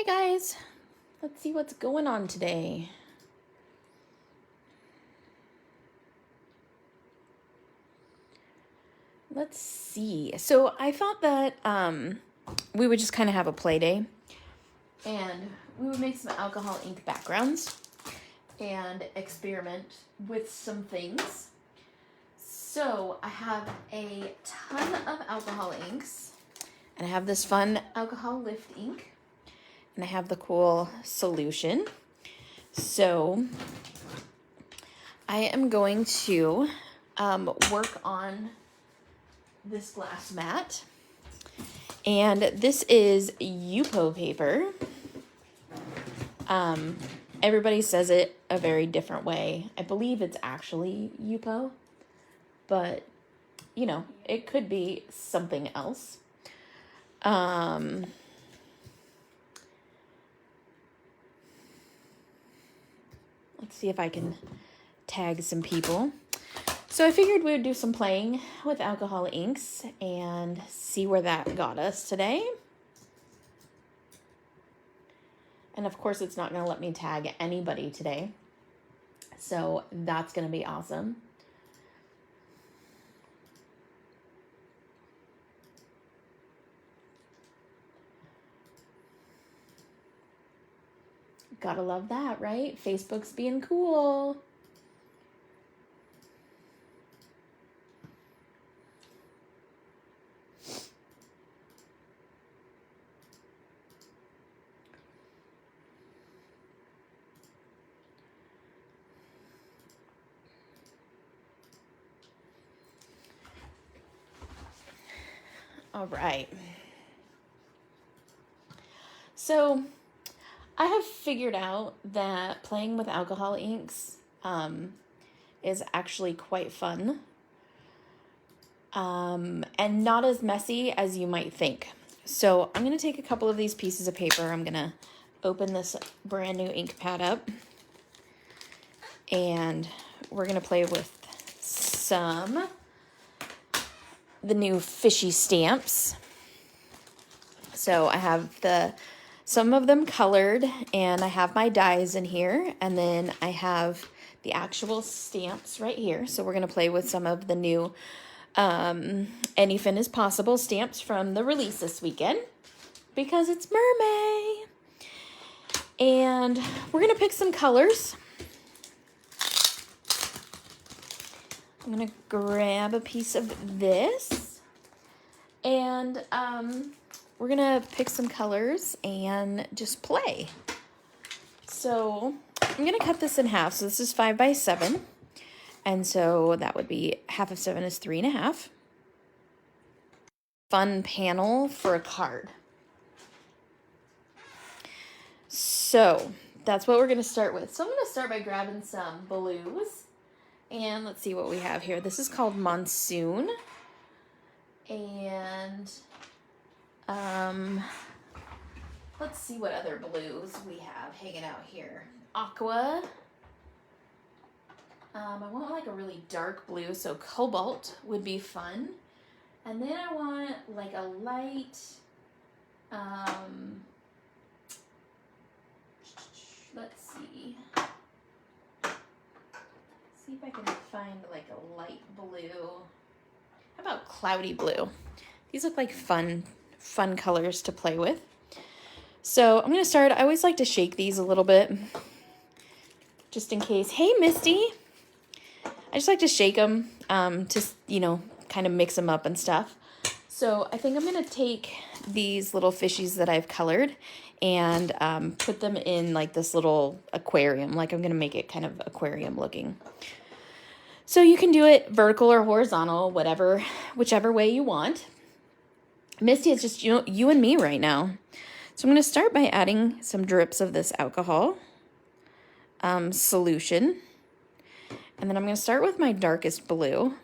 Hi guys, let's see what's going on today. Let's see. So I thought that we would just kind of have a play day and we would make some alcohol ink backgrounds and experiment with some things. So I have a ton of alcohol inks and I have this fun alcohol lift ink and I have the cool solution. So I am going to work on this glass mat, and this is Yupo paper. Everybody says it a very different way. I believe it's actually Yupo, but you know, it could be something else. Let's see if I can tag some people. So I figured we would do some playing with alcohol inks and see where that got us today. And of course, it's not going to let me tag anybody today. So that's going to be awesome. Gotta love that, right? Facebook's being cool. All right. So I have figured out that playing with alcohol inks is actually quite fun and not as messy as you might think. So I'm going to take a couple of these pieces of paper. I'm going to open this brand new ink pad up and we're going to play with the new fishy stamps. So I have some of them colored and I have my dies in here, and then I have the actual stamps right here. So we're going to play with some of the new Anyfin is Possible stamps from the release this weekend because it's Mermaid. And we're going to pick some colors. I'm going to grab a piece of this and we're going to pick some colors and just play. So I'm going to cut this in half. So this is 5 by 7. And so that would be half of 7 is 3.5. Fun panel for a card. So that's what we're going to start with. So I'm going to start by grabbing some blues. And let's see what we have here. This is called Monsoon. And let's see what other blues we have hanging out here. Aqua. I want like a really dark blue, so cobalt would be fun. And then I want like a light, let's see. See if I can find like a light blue. How about cloudy blue? These look like fun colors to play with. So I'm going to start. I always like to shake these a little bit just in case. Hey, Misty. I just like to shake them to, kind of mix them up and stuff. So I think I'm going to take these little fishies that I've colored and put them in like this little aquarium. Like I'm going to make it kind of aquarium looking. So you can do it vertical or horizontal, whichever way you want. Misty, it's just you and me right now. So I'm going to start by adding some drips of this alcohol solution. And then I'm going to start with my darkest blue.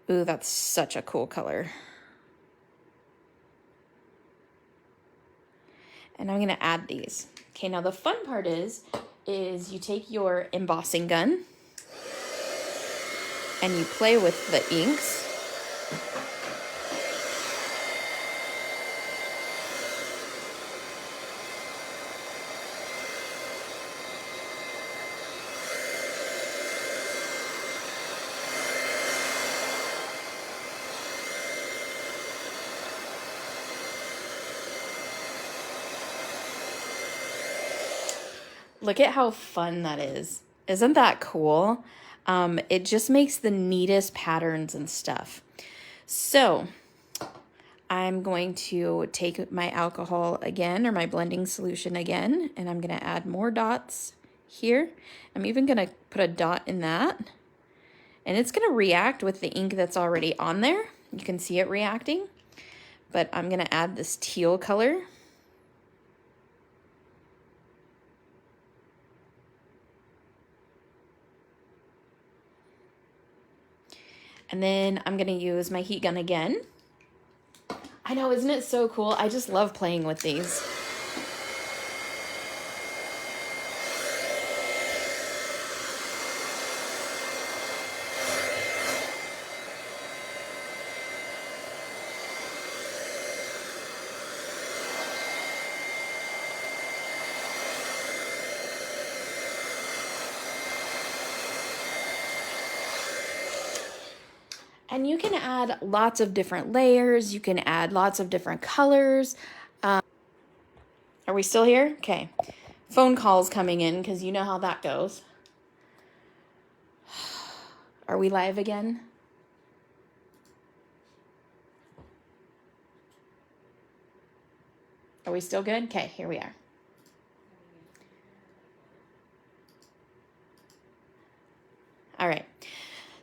Ooh, that's such a cool color. And I'm going to add these. Okay, now the fun part is you take your embossing gun and you play with the inks. Look at how fun that is. Isn't that cool? It just makes the neatest patterns and stuff. So I'm going to take my alcohol again, or my blending solution again, and I'm going to add more dots here. I'm even going to put a dot in that, and it's going to react with the ink that's already on there. You can see it reacting, but I'm going to add this teal color. And then I'm going to use my heat gun again. I know, isn't it so cool? I just love playing with these. And you can add lots of different layers. You can add lots of different colors. Are we still here? Okay. Phone calls coming in because you know how that goes. Are we live again? Are we still good? Okay, here we are. All right.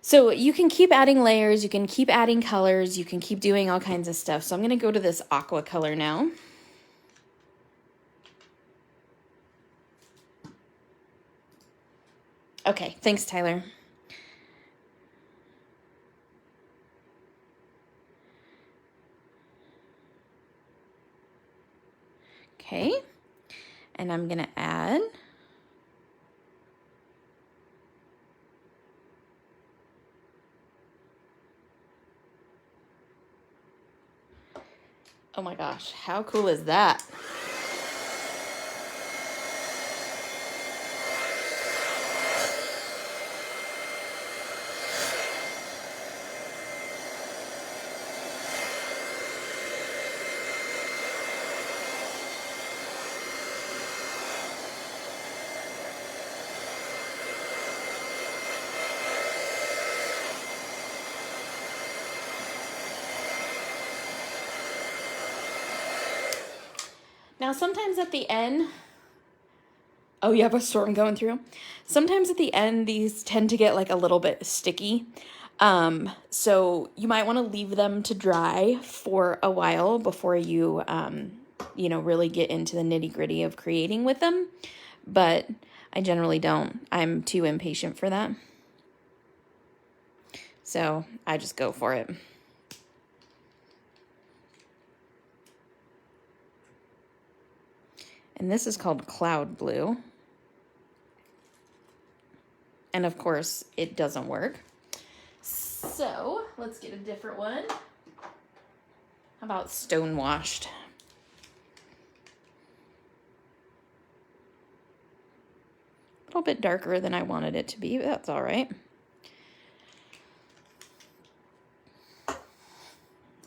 So you can keep adding layers, you can keep adding colors, you can keep doing all kinds of stuff. So I'm going to go to this aqua color now. Okay, thanks, Tyler. Okay, and I'm going to add oh my gosh, how cool is that? Now, sometimes at the end, oh, you have a storm going through? Sometimes at the end, these tend to get like a little bit sticky. So you might want to leave them to dry for a while before you, really get into the nitty gritty of creating with them. But I generally don't. I'm too impatient for that. So I just go for it. And this is called Cloud Blue. And of course, it doesn't work. So let's get a different one. How about Stonewashed? A little bit darker than I wanted it to be, but that's all right.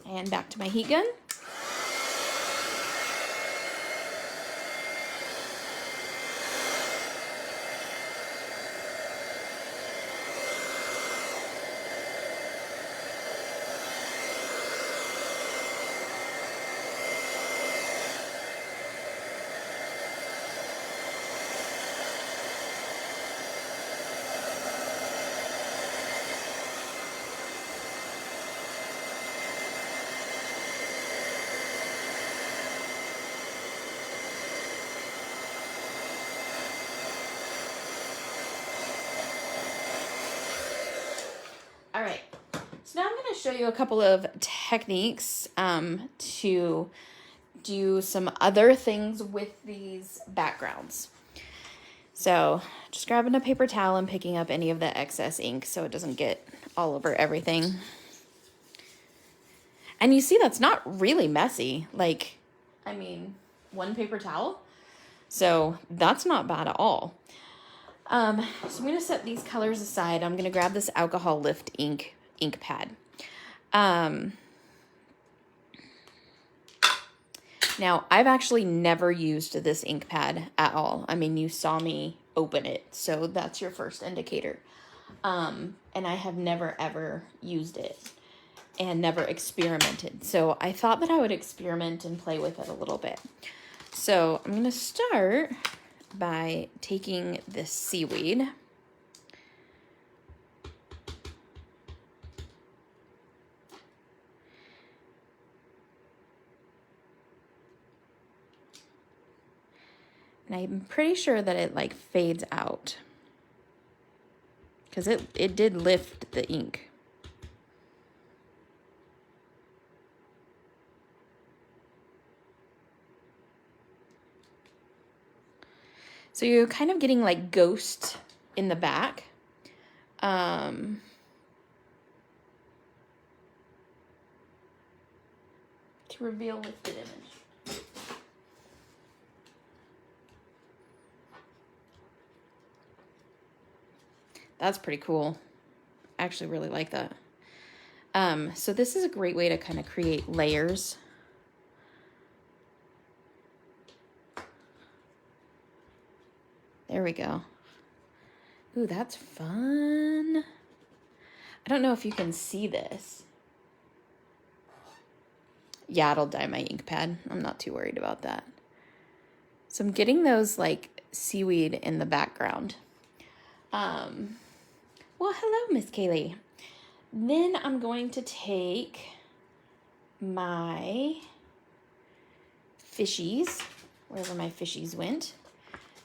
And back to my heat gun. All right, so now I'm going to show you a couple of techniques to do some other things with these backgrounds. So just grabbing a paper towel and picking up any of the excess ink so it doesn't get all over everything. And you see that's not really messy. One paper towel. So that's not bad at all. So I'm going to set these colors aside. I'm going to grab this alcohol lift ink pad. Now, I've actually never used this ink pad at all. I mean, you saw me open it, so that's your first indicator. And I have never ever used it and never experimented. So I thought that I would experiment and play with it a little bit. So I'm going to start by taking this seaweed. And I'm pretty sure that it like fades out because it did lift the ink. So you're kind of getting like ghost in the back. To reveal lifted image. That's pretty cool. I actually really like that. So this is a great way to kind of create layers. There we go. Ooh, that's fun. I don't know if you can see this. Yeah, it'll dye my ink pad. I'm not too worried about that. So I'm getting those like seaweed in the background. Well, hello, Miss Kaylee. Then I'm going to take my fishies, wherever my fishies went,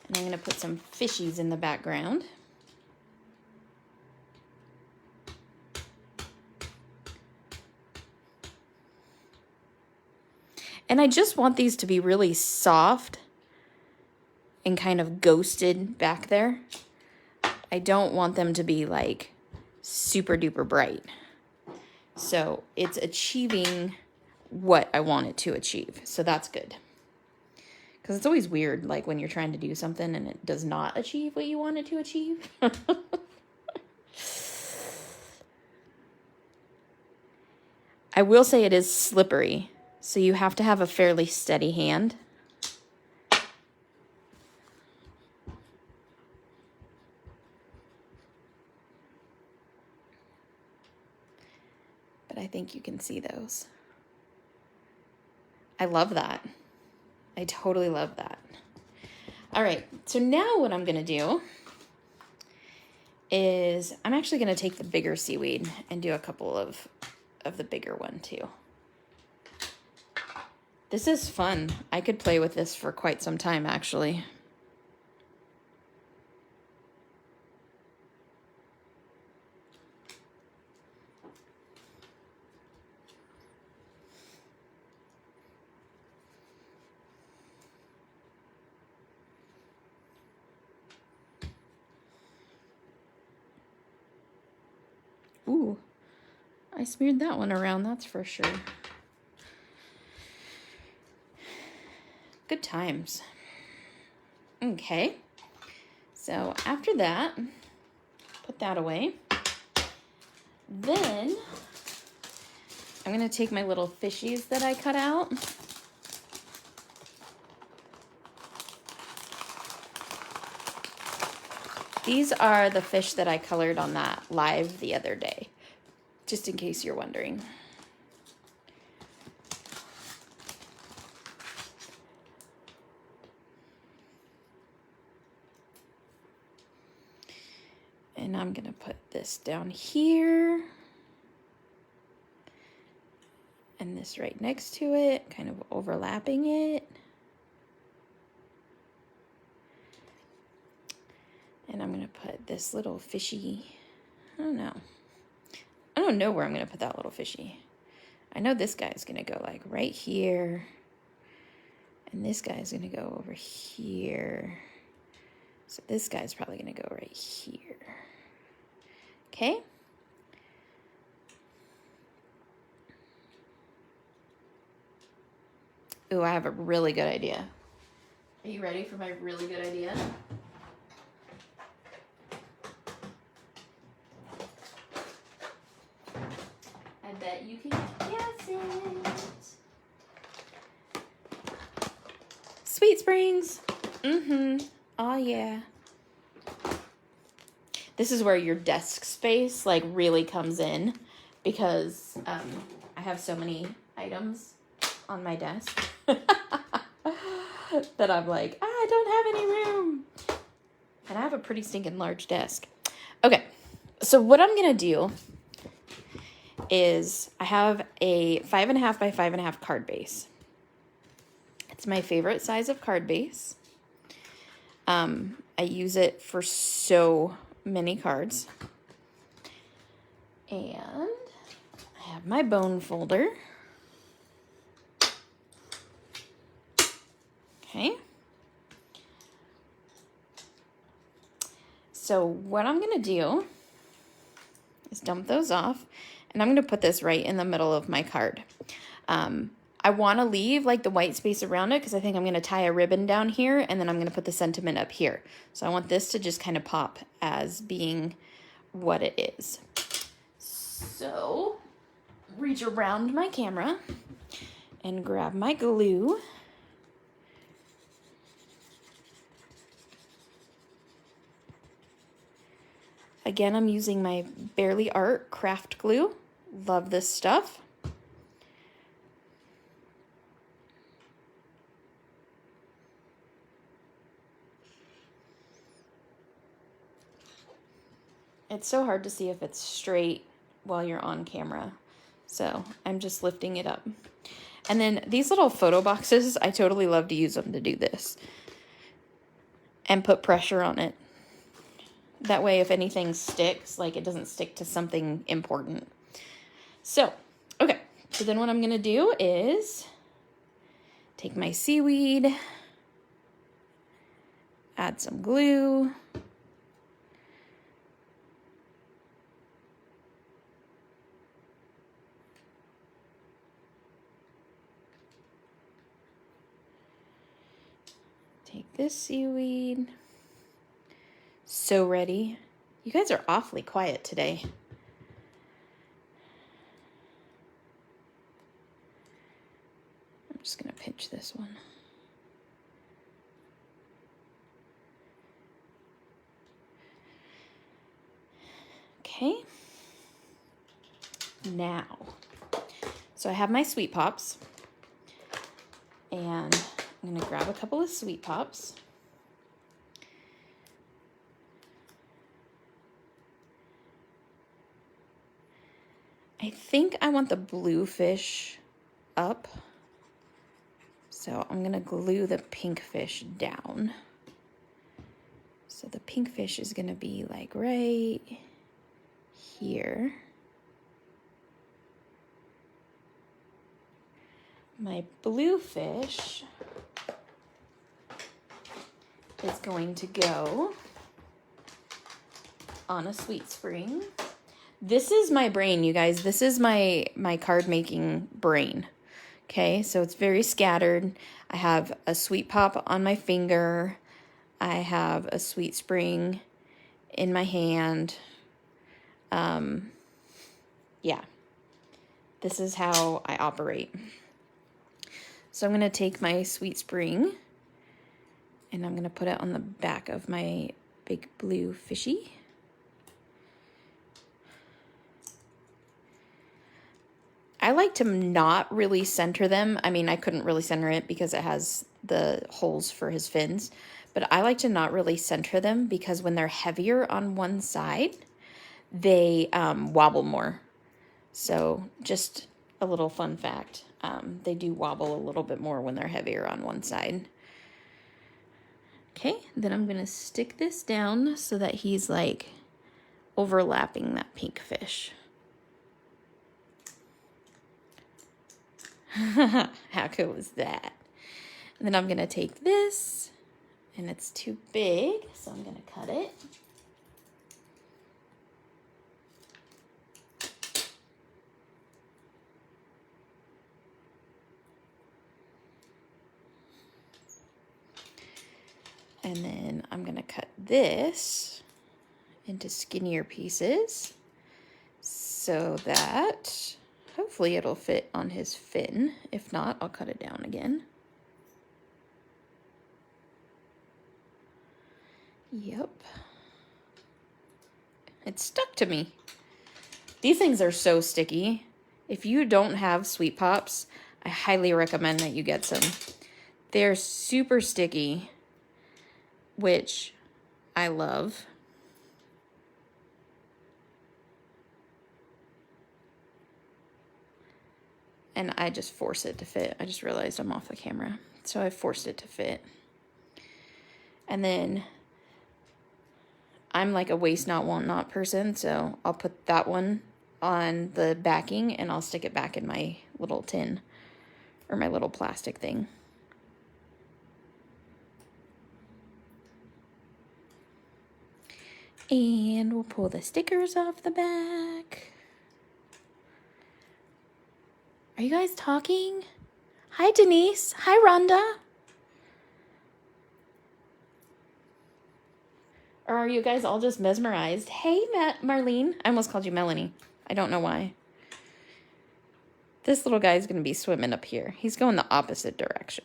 and I'm going to put some fishies in the background. And I just want these to be really soft and kind of ghosted back there. I don't want them to be like super duper bright. So it's achieving what I want it to achieve. So that's good. Because it's always weird, like when you're trying to do something and it does not achieve what you want it to achieve. I will say it is slippery, so you have to have a fairly steady hand. But I think you can see those. I love that. I totally love that. All right, so now what I'm gonna do is I'm actually gonna take the bigger seaweed and do a couple of the bigger one too. This is fun. I could play with this for quite some time, actually. Ooh, I smeared that one around, that's for sure. Good times. Okay, so after that, put that away. Then I'm gonna take my little fishies that I cut out. These are the fish that I colored on that live the other day, just in case you're wondering. And I'm gonna put this down here and this right next to it, kind of overlapping it. And I'm gonna put this little fishy, I don't know where I'm gonna put that little fishy. I know this guy's gonna go like right here, and this guy's gonna go over here. So this guy's probably gonna go right here. Okay? Ooh, I have a really good idea. Are you ready for my really good idea? I bet you can guess it. Sweet Springs. Oh yeah. This is where your desk space like really comes in because I have so many items on my desk that I'm like, I don't have any room. And I have a pretty stinking large desk. Okay, so what I'm gonna do is I have a 5.5 by 5.5 card base. It's my favorite size of card base. I use it for so many cards. And I have my bone folder. Okay. So what I'm going to do is dump those off, and I'm going to put this right in the middle of my card. I want to leave like the white space around it because I think I'm going to tie a ribbon down here, and then I'm going to put the sentiment up here. So I want this to just kind of pop as being what it is. So reach around my camera and grab my glue. Again, I'm using my Barely Art craft glue. Love this stuff. It's so hard to see if it's straight while you're on camera. So I'm just lifting it up. And then these little photo boxes, I totally love to use them to do this. And put pressure on it. That way if anything sticks, like it doesn't stick to something important. So, okay. So then what I'm going to do is take my seaweed, add some glue, take this seaweed. So ready. You guys are awfully quiet today. I'm just going to pinch this one. Okay. Now, so I have my Sweet Pops. And I'm going to grab a couple of Sweet Pops. I think I want the blue fish up. So I'm going to glue the pink fish down. So the pink fish is going to be like right here. My blue fish is going to go on a Sweet Spring. This is my brain, you guys. This is my card making brain. Okay, so it's very scattered. I have a Sweet Pop on my finger. I have a Sweet Spring in my hand. Yeah, this is how I operate. So I'm going to take my Sweet Spring and I'm going to put it on the back of my big blue fishy. I like to not really center them. I mean, I couldn't really center it because it has the holes for his fins. But I like to not really center them because when they're heavier on one side, they wobble more. So just a little fun fact. They do wobble a little bit more when they're heavier on one side. Okay, then I'm going to stick this down so that he's like overlapping that pink fish. How cool is that? And then I'm going to take this, and it's too big, so I'm going to cut it. And then I'm going to cut this into skinnier pieces so that hopefully it'll fit on his fin. If not, I'll cut it down again. Yep. It stuck to me. These things are so sticky. If you don't have Sweet Pops, I highly recommend that you get some. They're super sticky, which I love. And I just force it to fit. I just realized I'm off the camera. So I forced it to fit. And then I'm like a waste not, want not person. So I'll put that one on the backing and I'll stick it back in my little tin or my little plastic thing. And we'll pull the stickers off the back. Are you guys talking? Hi, Denise. Hi, Rhonda. Or are you guys all just mesmerized? Hey, Marlene. I almost called you Melanie. I don't know why. This little guy's going to be swimming up here. He's going the opposite direction.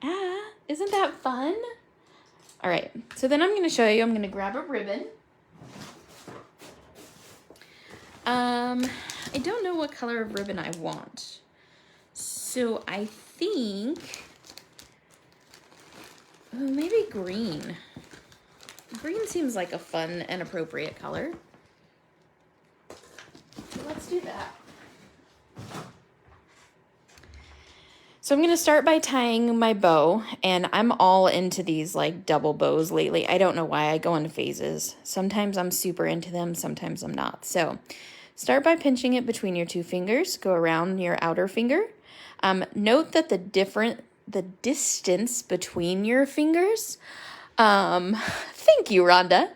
Ah, isn't that fun? All right, so then I'm going to show you. I'm going to grab a ribbon. I don't know what color of ribbon I want. So I think, maybe green. Green seems like a fun and appropriate color. So let's do that. So I'm going to start by tying my bow, and I'm all into these like double bows lately. I don't know why. I go into phases. Sometimes I'm super into them, sometimes I'm not. So start by pinching it between your two fingers. Go around your outer finger. Note that the distance between your fingers, thank you, Rhonda,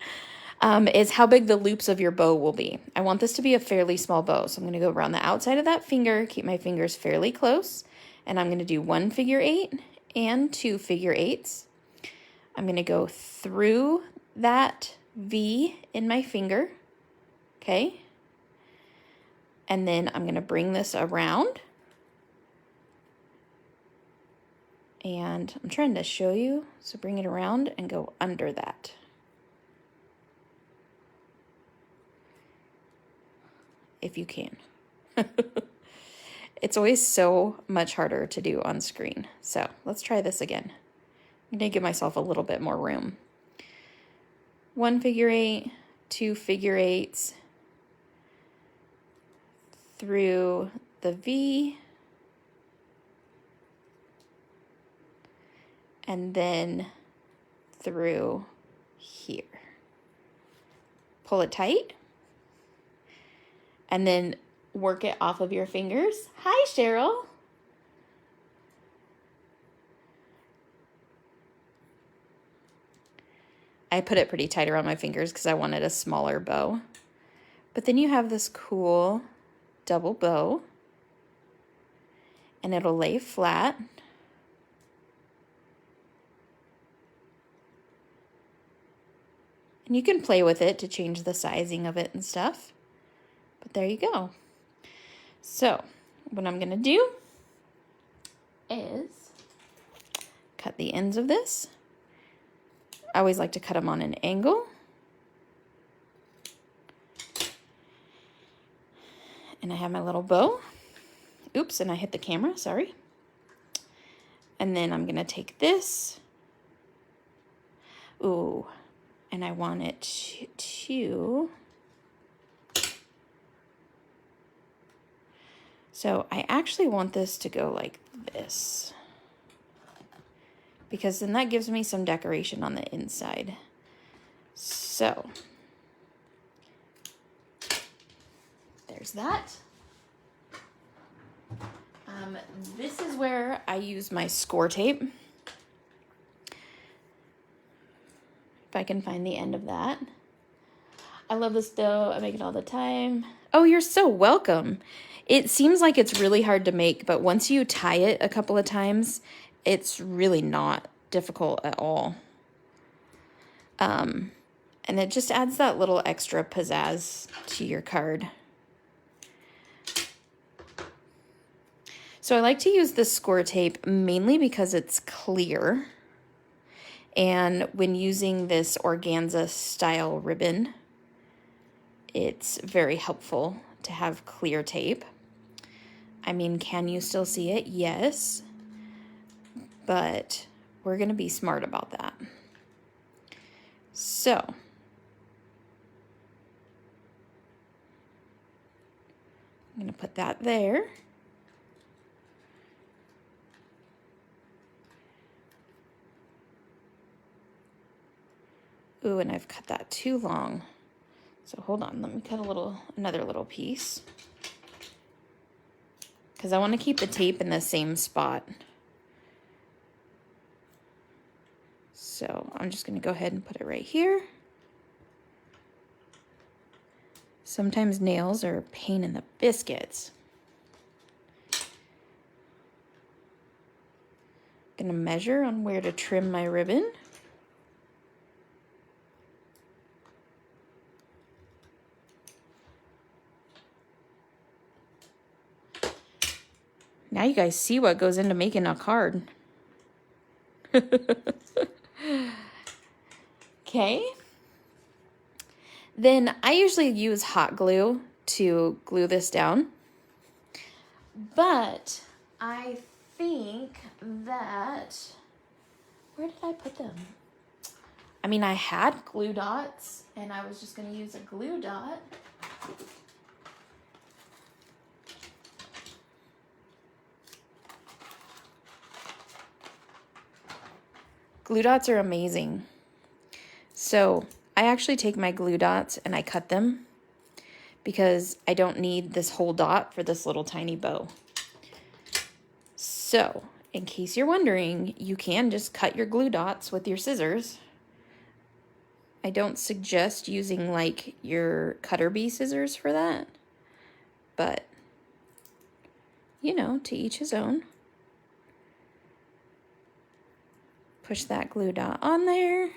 is how big the loops of your bow will be. I want this to be a fairly small bow, so I'm going to go around the outside of that finger, keep my fingers fairly close, and I'm going to do 1 figure 8 and 2 figure 8s. I'm going to go through that V in my finger, okay? And then I'm going to bring this around. And I'm trying to show you, so bring it around and go under that. If you can. It's always so much harder to do on screen. So let's try this again. I'm going to give myself a little bit more room. 1 figure 8, 2 figure 8s, through the V, and then through here. Pull it tight, and then work it off of your fingers. Hi, Cheryl. I put it pretty tight around my fingers because I wanted a smaller bow. But then you have this cool double bow, and it'll lay flat. And you can play with it to change the sizing of it and stuff. But there you go. So what I'm going to do is cut the ends of this. I always like to cut them on an angle. And I have my little bow. Oops, and I hit the camera, sorry. And then I'm going to take this. Ooh, and I want it to... So I actually want this to go like this, because then that gives me some decoration on the inside. So there's that. This is where I use my score tape. If I can find the end of that. I love this dough. I make it all the time. Oh, you're so welcome. It seems like it's really hard to make, but once you tie it a couple of times, it's really not difficult at all. And it just adds that little extra pizzazz to your card. So I like to use this score tape mainly because it's clear. And when using this organza style ribbon, it's very helpful to have clear tape. I mean, can you still see it? Yes. But we're going to be smart about that. So, I'm going to put that there. Ooh, and I've cut that too long. So hold on, let me cut another little piece. Because I want to keep the tape in the same spot. So I'm just going to go ahead and put it right here. Sometimes nails are a pain in the biscuits. I'm going to measure on where to trim my ribbon. Now you guys see what goes into making a card. Okay. Then I usually use hot glue to glue this down. But I think that, where did I put them? I mean, I had glue dots and I was just going to use a glue dot. Glue dots are amazing. So I actually take my glue dots and I cut them because I don't need this whole dot for this little tiny bow. So in case you're wondering, you can just cut your glue dots with your scissors. I don't suggest using like your cutter bee scissors for that, but you know, to each his own. Push that glue dot on there.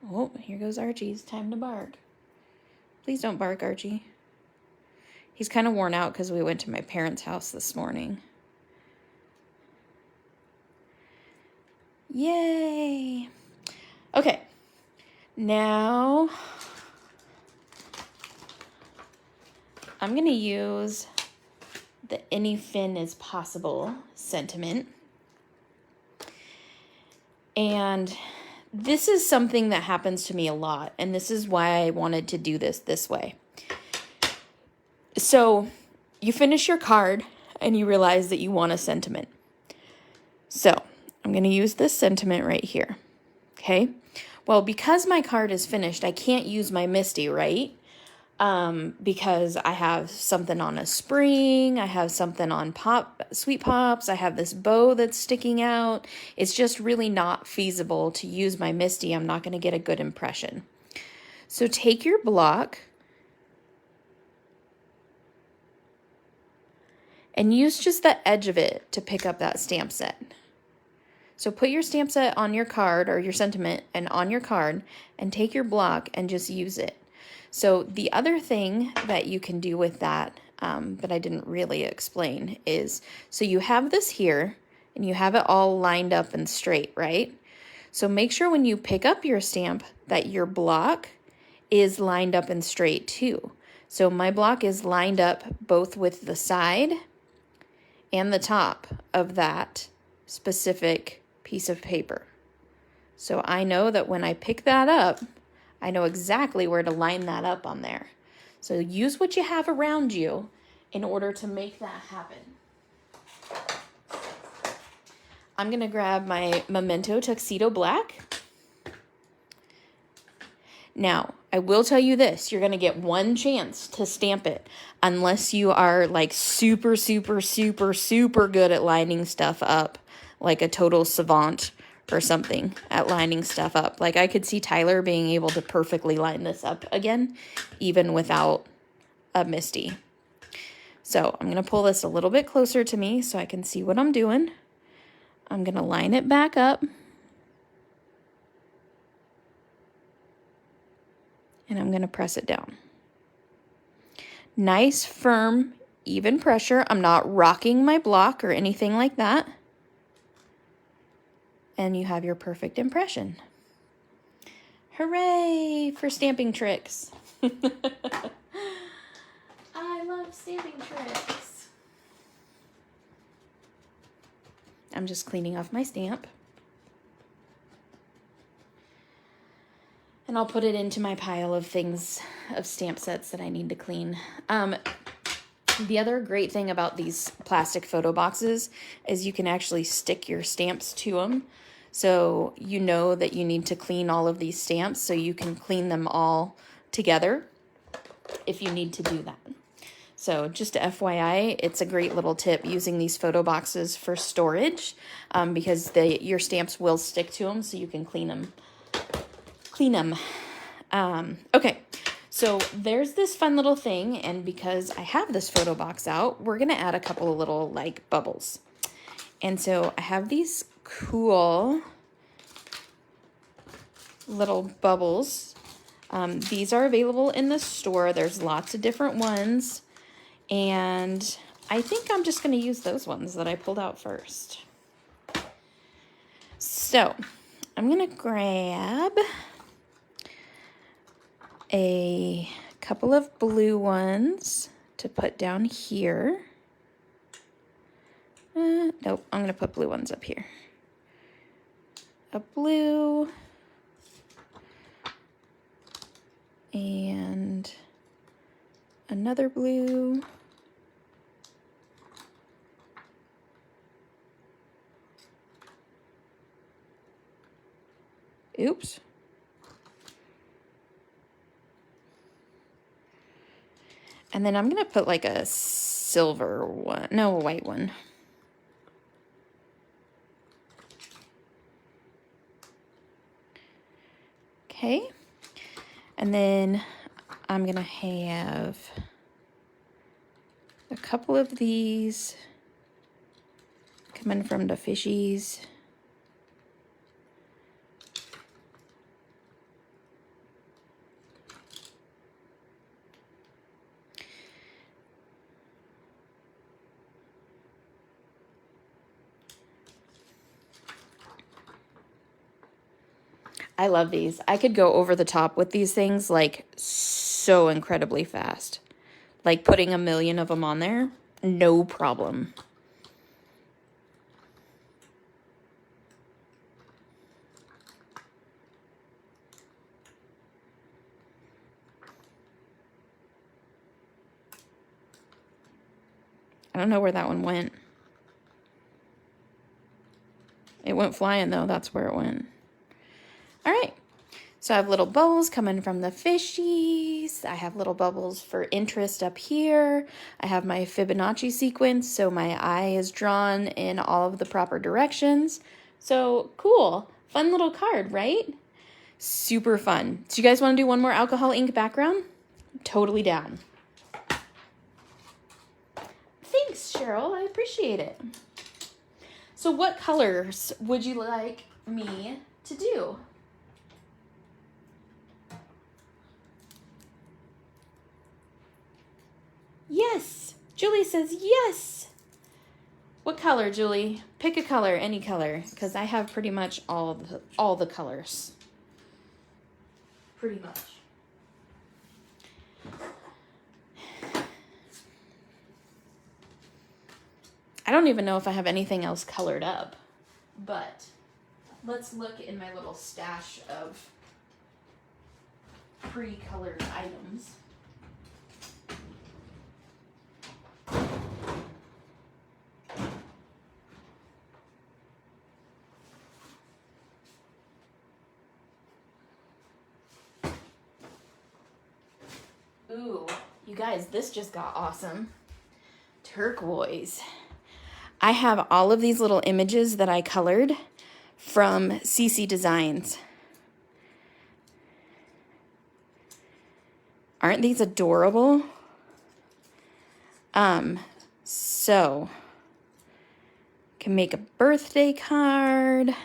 Oh, here goes Archie's time to bark. Please don't bark, Archie. He's kind of worn out because we went to my parents' house this morning. Yay! Okay, now I'm going to use the Any Fin is Possible sentiment. And this is something that happens to me a lot, and this is why I wanted to do this way. So you finish your card and you realize that you want a sentiment. So I'm going to use this sentiment right here. Okay. Well, because my card is finished, I can't use my Misty, right? Because I have something on a spring, I have something on Sweet Pops, I have this bow that's sticking out. It's just really not feasible to use my Misty. I'm not going to get a good impression. So take your block and use just the edge of it to pick up that stamp set. So put your stamp set on your card or your sentiment and on your card and take your block and just use it. So the other thing that you can do with that that I didn't really explain is, so you have this here and you have it all lined up and straight, right? So make sure when you pick up your stamp that your block is lined up and straight too. So my block is lined up both with the side and the top of that specific piece of paper. So I know that when I pick that up, I know exactly where to line that up on there. So use what you have around you in order to make that happen. I'm going to grab my Memento Tuxedo Black. Now, I will tell you this, you're going to get one chance to stamp it unless you are like super, super, super, super good at lining stuff up, like a total savant or something at lining stuff up. Like I could see Tyler being able to perfectly line this up again, even without a Misty. So I'm going to pull this a little bit closer to me so I can see what I'm doing. I'm going to line it back up. And I'm going to press it down. Nice, firm, even pressure. I'm not rocking my block or anything like that. And you have your perfect impression. Hooray for stamping tricks. I love stamping tricks. I'm just cleaning off my stamp. And I'll put it into my pile of things, of stamp sets that I need to clean. The other great thing about these plastic photo boxes is you can actually stick your stamps to them. So you know that you need to clean all of these stamps, so you can clean them all together if you need to do that. So just a FYI, it's a great little tip using these photo boxes for storage, because your stamps will stick to them, so you can clean them. Okay, so there's this fun little thing, and because I have this photo box out, we're gonna add a couple of little like bubbles. And so I have these cool little bubbles. These are available in the store. There's lots of different ones, and I think I'm just gonna use those ones that I pulled out first. So I'm gonna grab a couple of blue ones to put down here. Nope, I'm going to put blue ones up here. A blue and another blue. Oops. And then I'm going to put like a silver one, no, a white one. Okay. And then I'm going to have a couple of these coming from the fishies. I love these. I could go over the top with these things like so incredibly fast. Like putting 1 million of them on there, no problem. I don't know where that one went. It went flying though, that's where it went. All right, so I have little bubbles coming from the fishies. I have little bubbles for interest up here. I have my Fibonacci sequence, so my eye is drawn in all of the proper directions. So cool, fun little card, right? Super fun. So you guys want to do one more alcohol ink background? Totally down. Thanks, Cheryl, I appreciate it. So what colors would you like me to do? Yes. Julie says yes. What color, Julie? Pick a color, any color, because I have pretty much all the colors. Pretty much. I don't even know if I have anything else colored up, but let's look in my little stash of pre-colored items. Ooh, you guys, this just got awesome. Turquoise. I have all of these little images that I colored from CC Designs. Aren't these adorable? So can make a birthday card.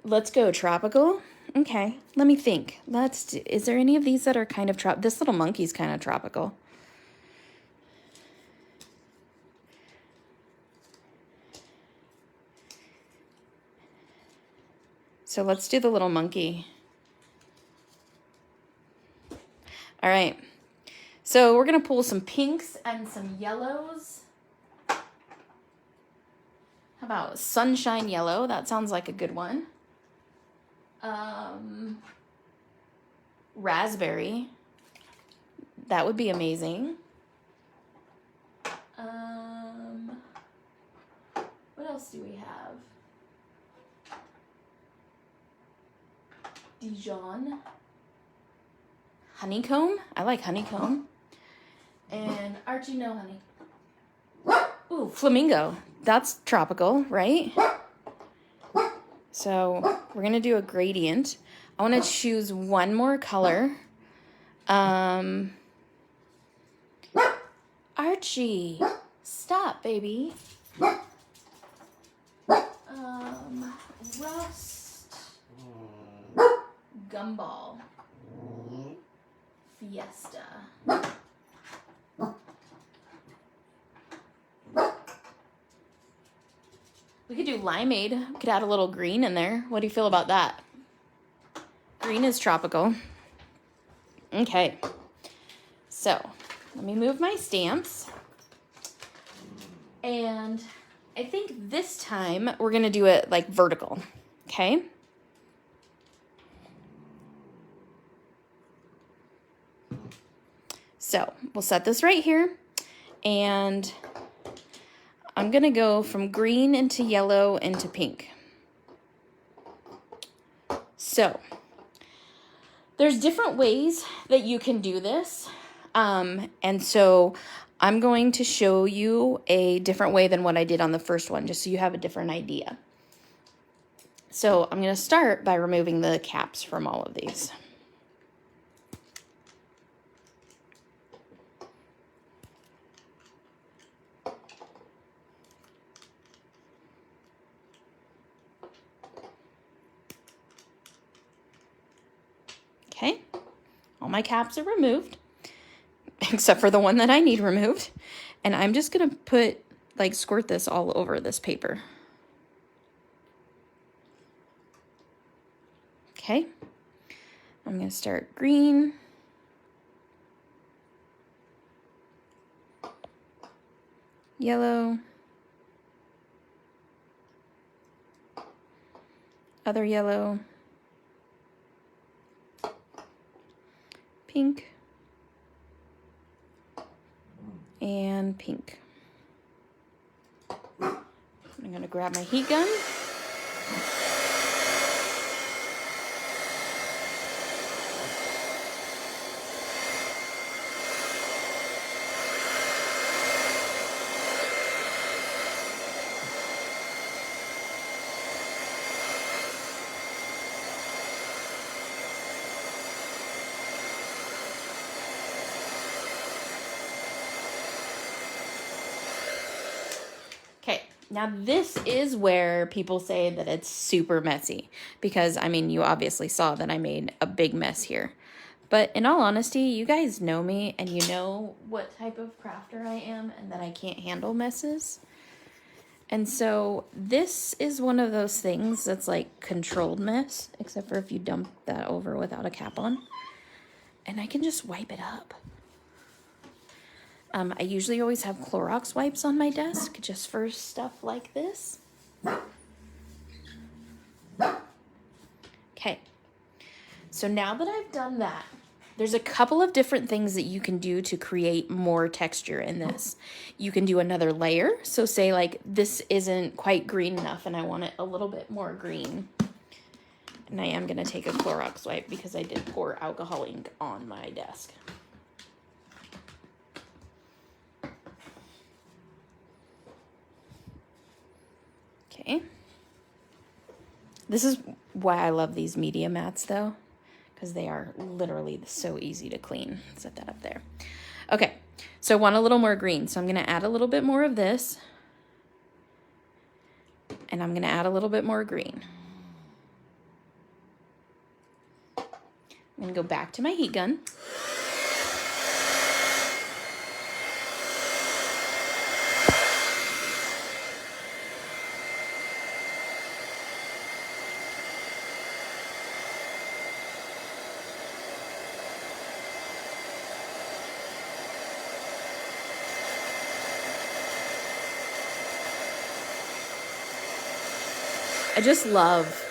let's go tropical. Okay, let me think. Is there any of these that are kind of this little monkey's kind of tropical. So let's do the little monkey. All right. So we're going to pull some pinks and some yellows. How about sunshine yellow? That sounds like a good one. Raspberry. That would be amazing. What else do we have? Dijon. Honeycomb. I like honeycomb. And Archie, no honey. Ooh, flamingo. That's tropical, right? So we're going to do a gradient. I want to choose one more color. Archie, stop, baby. Rust. Gumball. Fiesta. We could do limeade. We could add a little green in there. What do you feel about that? Green is tropical. Okay. So, let me move my stamps. And I think this time we're going to do it like vertical. Okay? So, we'll set this right here. And I'm going to go from green into yellow into pink. So, there's different ways that you can do this. And so I'm going to show you a different way than what I did on the first one, just so you have a different idea. So I'm going to start by removing the caps from all of these. Okay, all my caps are removed, except for the one that I need removed. And I'm just going to squirt this all over this paper. Okay, I'm going to start green. Yellow. Other yellow. Pink. And pink. I'm going to grab my heat gun. Okay, now this is where people say that it's super messy because, I mean, you obviously saw that I made a big mess here. But in all honesty, you guys know me and you know what type of crafter I am and that I can't handle messes. And so this is one of those things that's like controlled mess, except for if you dump that over without a cap on. And I can just wipe it up. I usually always have Clorox wipes on my desk just for stuff like this. Okay, so now that I've done that, there's a couple of different things that you can do to create more texture in this. You can do another layer. So say like this isn't quite green enough and I want it a little bit more green. And I am going to take a Clorox wipe because I did pour alcohol ink on my desk. Okay. This is why I love these media mats though, because they are literally so easy to clean. Set that up there. Okay, so I want a little more green, so I'm going to add a little bit more of this. And I'm going to add a little bit more green. I'm gonna go back to my heat gun. I just love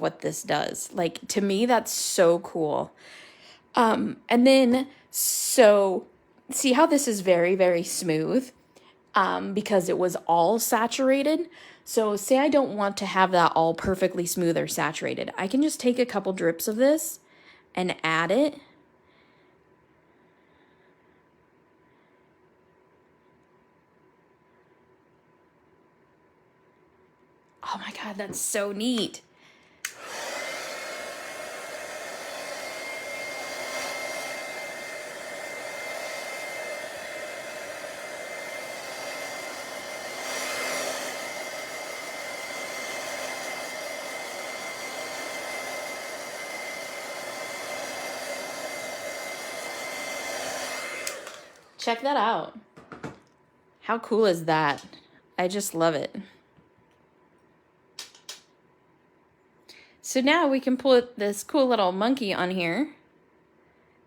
what this does. Like, to me, that's so cool. And then, so see how this is very, very smooth, because it was all saturated. So say I don't want to have that all perfectly smooth or saturated. I can just take a couple drips of this and add it. Oh my God, that's so neat. Check that out. How cool is that? I just love it. So now we can put this cool little monkey on here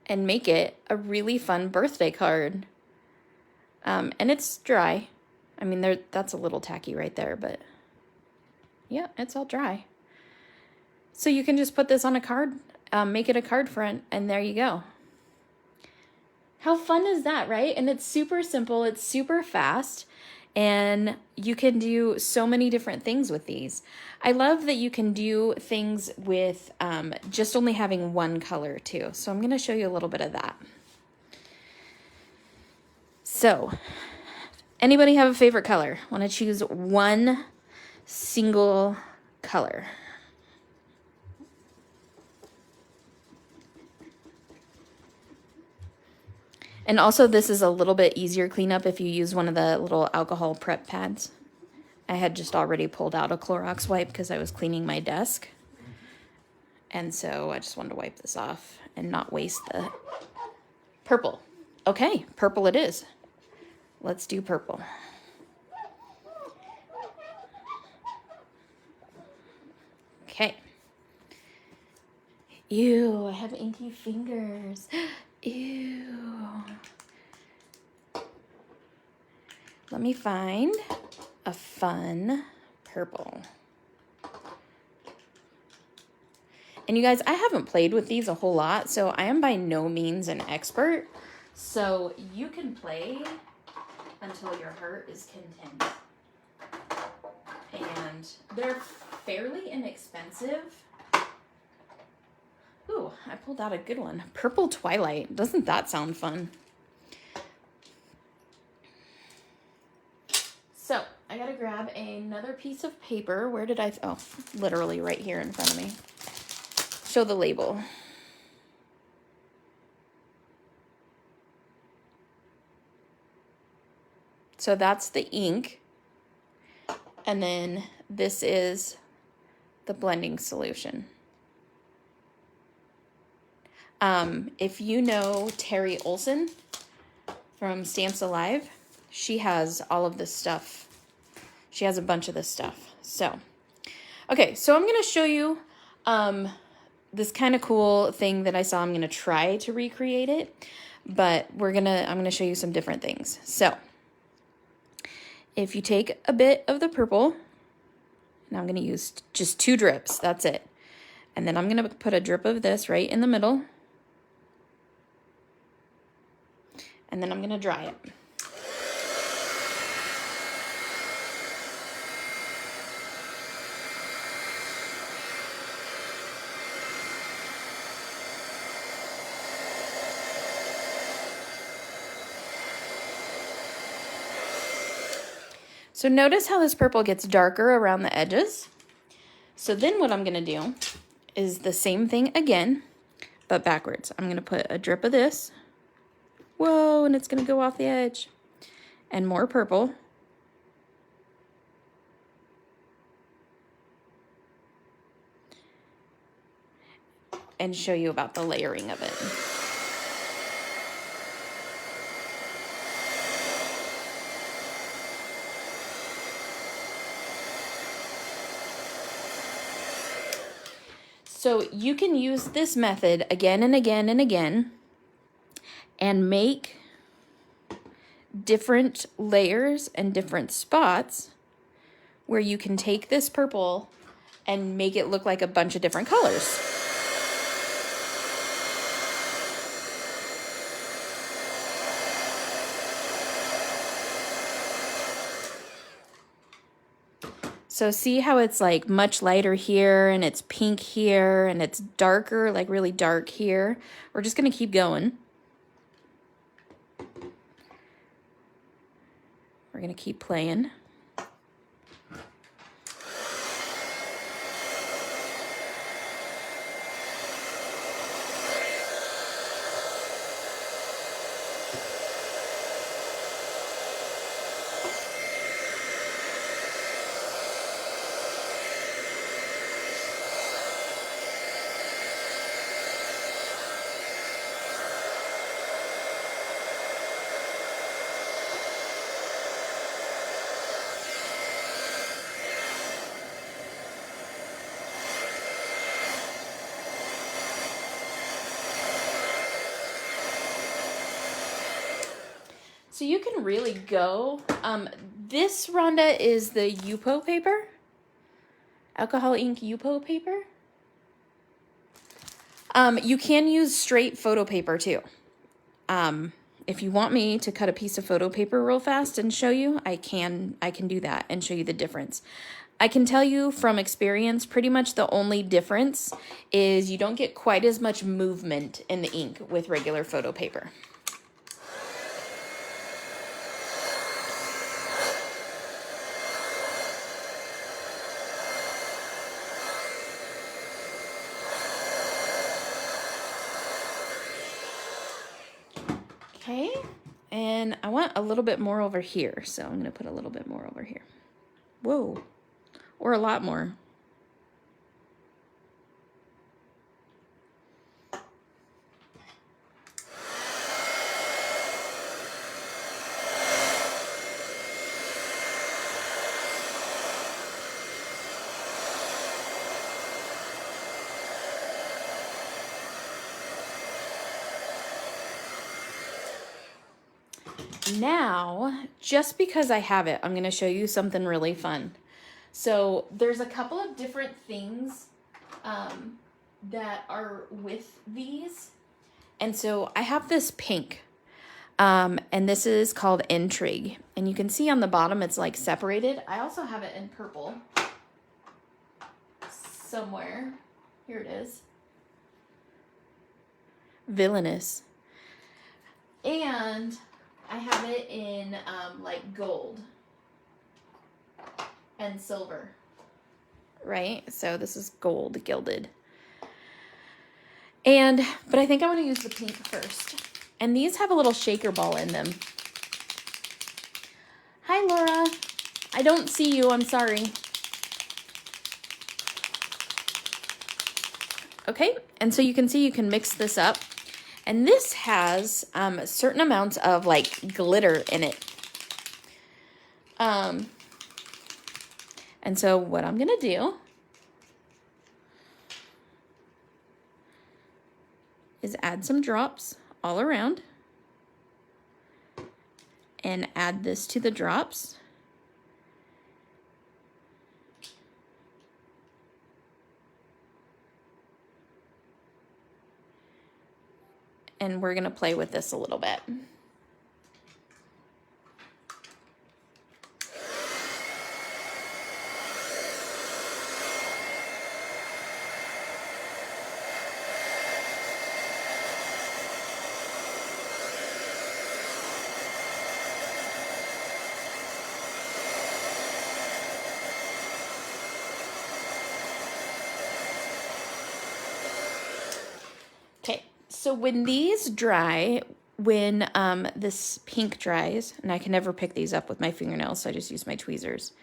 and make it a really fun birthday card. And it's dry. I mean, that's a little tacky right there, but yeah, it's all dry. So you can just put this on a card, make it a card front, and there you go. How fun is that, right? And it's super simple, it's super fast, and you can do so many different things with these. I love that you can do things with just only having one color too. So I'm gonna show you a little bit of that. So, anybody have a favorite color? Want to choose one single color? And also, this is a little bit easier cleanup if you use one of the little alcohol prep pads. I had just already pulled out a Clorox wipe because I was cleaning my desk. And so I just wanted to wipe this off and not waste the purple. Okay, purple it is. Let's do purple. Okay. Ew, I have inky fingers. Ew. Let me find a fun purple. And you guys, I haven't played with these a whole lot, so I am by no means an expert. So you can play until your heart is content. And they're fairly inexpensive. Ooh, I pulled out a good one. Purple Twilight. Doesn't that sound fun? So, I gotta grab another piece of paper. Where did I... Oh, literally right here in front of me. Show the label. So that's the ink. And then this is the blending solution. If you know Terry Olson from Stamps Alive, she has all of this stuff. She has a bunch of this stuff. So, okay, so I'm going to show you this kind of cool thing that I saw. I'm going to try to recreate it, but I'm going to show you some different things. So, if you take a bit of the purple, and I'm going to use just 2 drips, that's it. And then I'm going to put a drip of this right in the middle. And then I'm going to dry it. So notice how this purple gets darker around the edges. So then what I'm going to do is the same thing again, but backwards. I'm going to put a drip of this. Whoa, and it's going to go off the edge. And more purple. and show you about the layering of it. So you can use this method again and again and again and make different layers and different spots where you can take this purple and make it look like a bunch of different colors. So see how it's like much lighter here and it's pink here and it's darker, like really dark here. We're just gonna keep going. We're gonna keep playing. So you can really go. This Rhonda is the Yupo paper, alcohol ink Yupo paper. You can use straight photo paper too. If you want me to cut a piece of photo paper real fast and show you, I can do that and show you the difference. I can tell you from experience, pretty much the only difference is you don't get quite as much movement in the ink with regular photo paper. Okay, and I want a little bit more over here, so I'm going to put a little bit more over here. Whoa, or a lot more. Now, just because I have it, I'm going to show you something really fun. So there's a couple of different things that are with these. And so I have this pink, and this is called Intrigue. And you can see on the bottom it's like separated. I also have it in purple somewhere. Here it is. Villainous. And I have it in like gold and silver, right? So this is gold gilded. But I think I want to use the pink first. And these have a little shaker ball in them. Hi, Laura. I don't see you, I'm sorry. Okay, and so you can see you can mix this up. And this has certain amounts of like glitter in it. And so what I'm gonna do is add some drops all around and add this to the drops. And we're gonna play with this a little bit. Okay, so when these dry, when this pink dries, and I can never pick these up with my fingernails, so I just use my tweezers,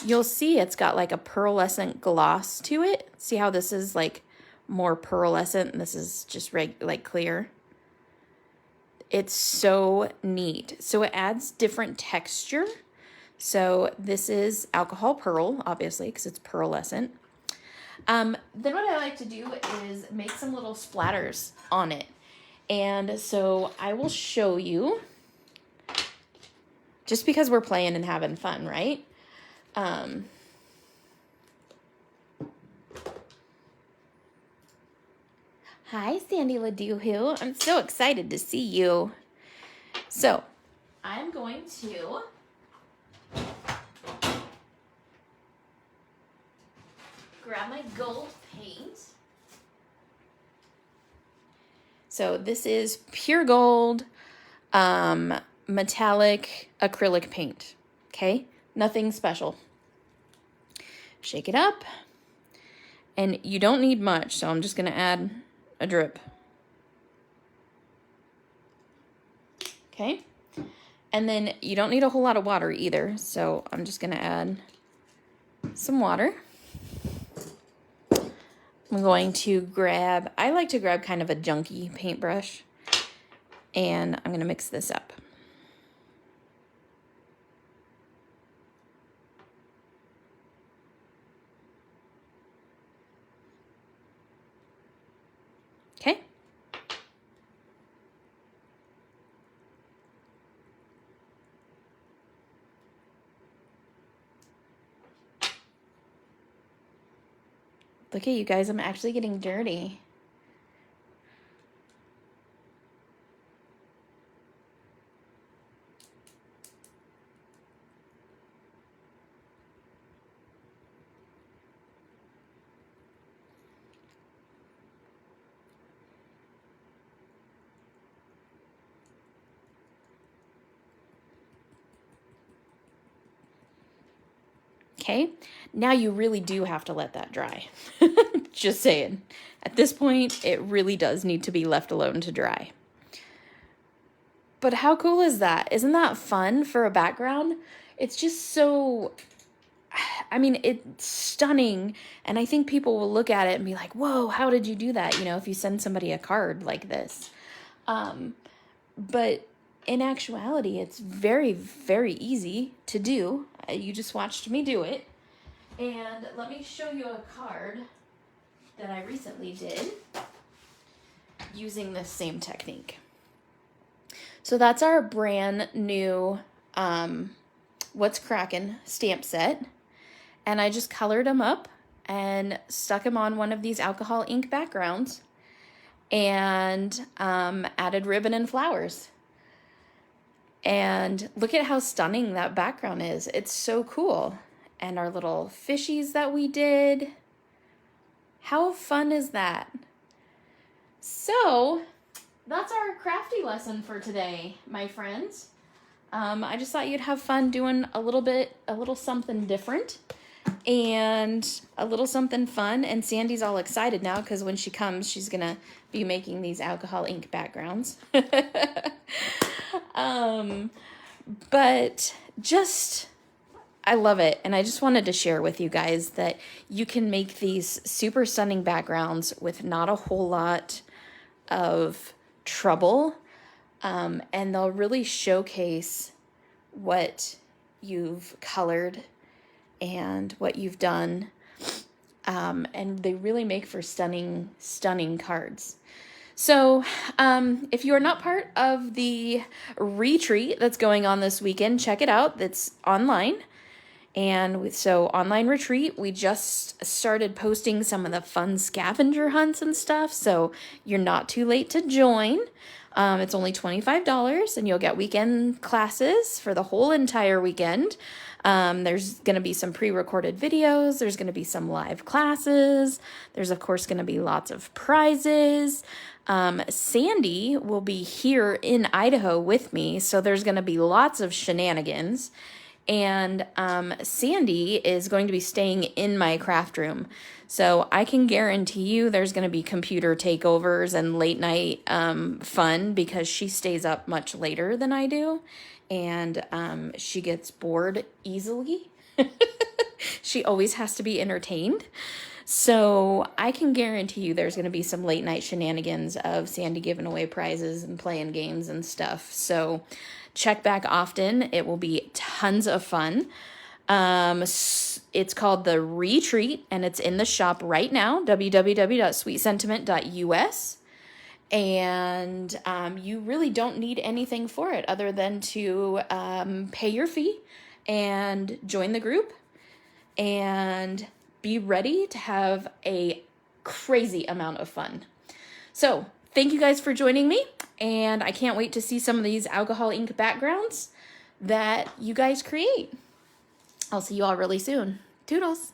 you'll see it's got like a pearlescent gloss to it. See how this is like more pearlescent, and this is just like clear. It's so neat. So it adds different texture. So this is alcohol pearl, obviously, because it's pearlescent. Then what I like to do is make some little splatters on it. And so I will show you, just because we're playing and having fun, right? Hi, Sandy LaDoohoo. I'm so excited to see you. So I'm going to grab my gold paint. So this is pure gold, metallic acrylic paint. Okay, nothing special. Shake it up, and you don't need much, so I'm just gonna add a drip. Okay, and then you don't need a whole lot of water either, so I'm just gonna add some water. I'm going to grab, I like to grab kind of a junky paintbrush, and I'm gonna mix this up. Okay. Look at you guys, I'm actually getting dirty. Okay, now you really do have to let that dry. Just saying. At this point, it really does need to be left alone to dry. But how cool is that? Isn't that fun for a background? It's just so, I mean, it's stunning. And I think people will look at it and be like, whoa, how did you do that? You know, if you send somebody a card like this. But in actuality, it's very, very easy to do. You just watched me do it. And let me show you a card that I recently did using this same technique. So that's our brand new What's Crackin' stamp set. And I just colored them up and stuck them on one of these alcohol ink backgrounds and added ribbon and flowers. And look at how stunning that background is. It's so cool. And our little fishies that we did. How fun is that? So that's our crafty lesson for today, my friends. I just thought you'd have fun doing a little something different and a little something fun. And Sandy's all excited now because when she comes, she's gonna be making these alcohol ink backgrounds. But just, I love it. And I just wanted to share with you guys that you can make these super stunning backgrounds with not a whole lot of trouble. And they'll really showcase what you've colored and what you've done. And they really make for stunning, stunning cards. So if you are not part of the retreat that's going on this weekend, check it out. It's online. And so online retreat, we just started posting some of the fun scavenger hunts and stuff. So you're not too late to join. It's only $25 and you'll get weekend classes for the whole entire weekend. There's going to be some pre-recorded videos. There's going to be some live classes. There's, of course, going to be lots of prizes. Sandy will be here in Idaho with me, so there's going to be lots of shenanigans. And Sandy is going to be staying in my craft room. So I can guarantee you there's going to be computer takeovers and late night fun because she stays up much later than I do. And she gets bored easily. She always has to be entertained. So I can guarantee you there's going to be some late night shenanigans of Sandy giving away prizes and playing games and stuff. So check back often. It will be tons of fun. It's called The Retreat, and it's in the shop right now, www.sweetsentiment.us. And you really don't need anything for it other than to pay your fee and join the group and be ready to have a crazy amount of fun. So thank you guys for joining me, and I can't wait to see some of these alcohol ink backgrounds that you guys create. I'll see you all really soon. Toodles!